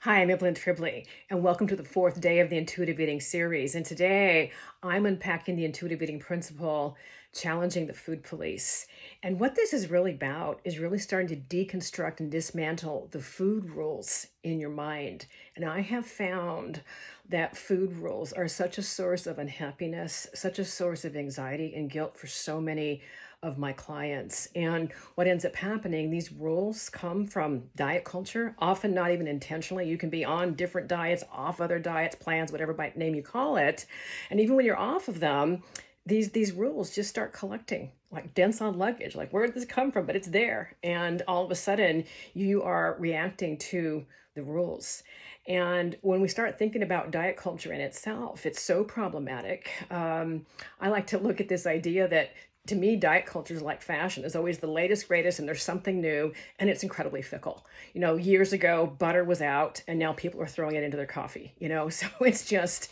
Hi, I'm Evelyn Tribole, and welcome to the fourth day of the intuitive eating series. And today I'm unpacking the intuitive eating principle, challenging the food police. And what this is really about is really starting to deconstruct and dismantle the food rules in your mind. And I have found that food rules are such a source of unhappiness, such a source of anxiety and guilt for so many of my clients. And what ends up happening, these rules come from diet culture, often not even intentionally. You can be on different diets, off other diets, plans, whatever name you call it. And even when you're off of them, these rules just start collecting like dents on luggage. Like, where did this come from? But it's there. And all of a sudden you are reacting to the rules. And when we start thinking about diet culture in itself, it's so problematic. I like to look at this idea that to me, diet culture is like fashion. There's always the latest, greatest, and there's something new, and it's incredibly fickle. Years ago, butter was out, and now people are throwing it into their coffee. So it's just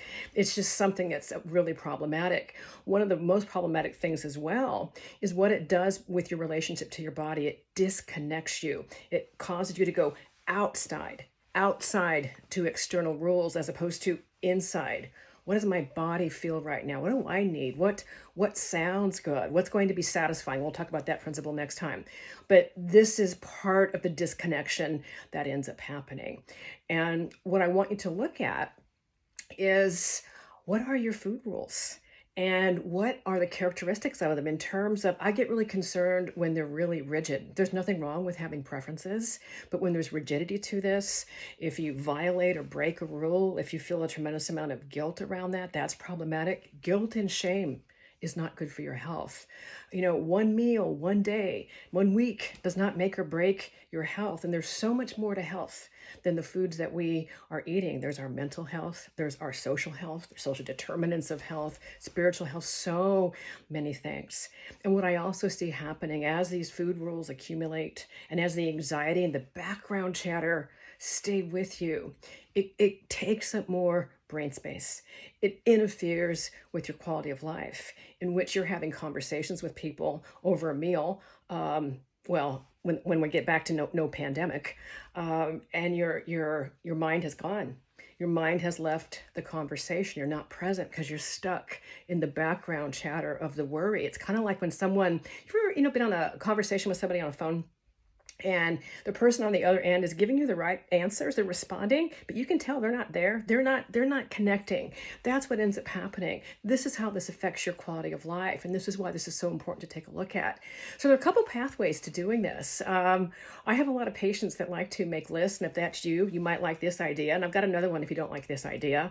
something that's really problematic. One of the most problematic things as well is what it does with your relationship to your body. It disconnects you. It causes you to go outside to external rules as opposed to inside. What does my body feel right now? What do I need? What sounds good? What's going to be satisfying? We'll talk about that principle next time. But this is part of the disconnection that ends up happening. And what I want you to look at is, what are your food rules? And what are the characteristics of them in terms of, I get really concerned when they're really rigid. There's nothing wrong with having preferences, but when there's rigidity to this, if you violate or break a rule, if you feel a tremendous amount of guilt around that, that's problematic. Guilt and shame is not good for your health. One meal, one day, 1 week does not make or break your health. And there's so much more to health than the foods that we are eating. There's our mental health, there's our social health, social determinants of health, spiritual health, so many things. And what I also see happening as these food rules accumulate and as the anxiety and the background chatter stay with you, it takes up more brain space. It interferes with your quality of life, in which you're having conversations with people over a meal. When we get back to no pandemic, and your mind has gone. Your mind has left the conversation. You're not present because you're stuck in the background chatter of the worry. It's kind of like when someone, you've ever, been on a conversation with somebody on a phone, and the person on the other end is giving you the right answers, they're responding, but you can tell they're not there. They're not connecting. That's what ends up happening. This is how this affects your quality of life. And this is why this is so important to take a look at. So there are a couple pathways to doing this. I have a lot of patients that like to make lists. And if that's you, you might like this idea. And I've got another one if you don't like this idea.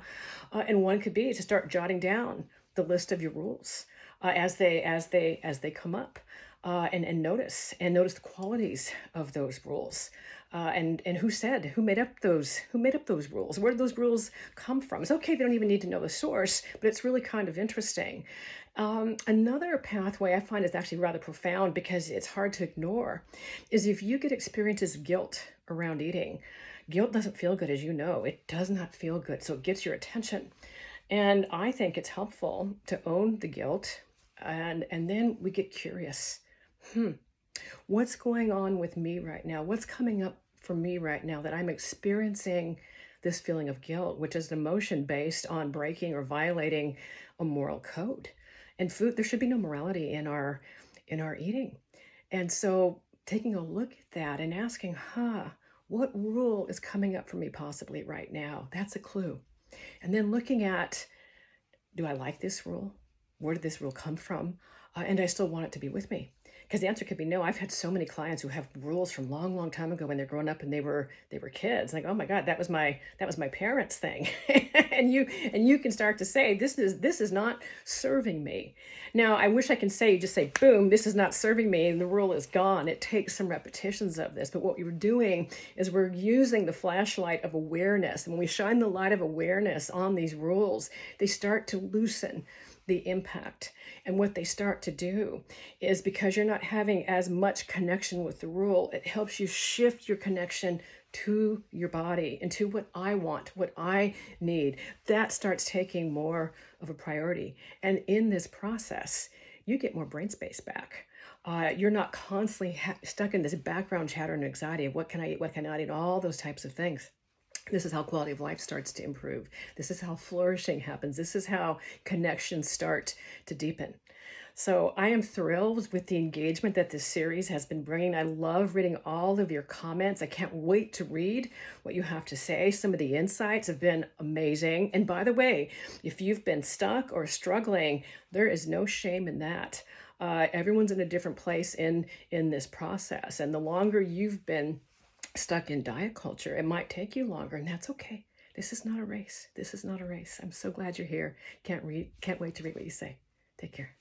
And one could be to start jotting down the list of your rules as they come up. And notice the qualities of those rules, and who made up those rules? Where did those rules come from? It's okay, they don't even need to know the source, but it's really kind of interesting. Another pathway I find is actually rather profound because it's hard to ignore, is if you get experiences of guilt around eating. Guilt doesn't feel good, as you know. It does not feel good, so it gets your attention. And I think it's helpful to own the guilt, and then we get curious. What's going on with me right now? What's coming up for me right now that I'm experiencing this feeling of guilt, which is an emotion based on breaking or violating a moral code? And food, there should be no morality in our eating. And so taking a look at that and asking, what rule is coming up for me possibly right now? That's a clue. And then looking at, do I like this rule? Where did this rule come from? And I still want it to be with me. Because the answer could be no. I've had so many clients who have rules from long time ago when they're growing up and they were kids. Like, oh my God, that was my parents' thing. and you can start to say, this is not serving me. Now, I wish I can say, you just say, boom, this is not serving me, and the rule is gone. It takes some repetitions of this. But what you're doing is we're using the flashlight of awareness. And when we shine the light of awareness on these rules, they start to loosen the impact. And what they start to do is, because you're not having as much connection with the rule, it helps you shift your connection to your body and to what I want, what I need. That starts taking more of a priority. And in this process, you get more brain space back. You're not constantly stuck in this background chatter and anxiety of what can I eat, what can I not eat, all those types of things. This is how quality of life starts to improve. This is how flourishing happens. This is how connections start to deepen. So I am thrilled with the engagement that this series has been bringing. I love reading all of your comments. I can't wait to read what you have to say. Some of the insights have been amazing. And by the way, if you've been stuck or struggling, there is no shame in that. Everyone's in a different place in this process. And the longer you've been stuck in diet culture, it might take you longer, and that's okay. This is not a race. This is not a race. I'm so glad you're here. Can't wait to read what you say. Take care.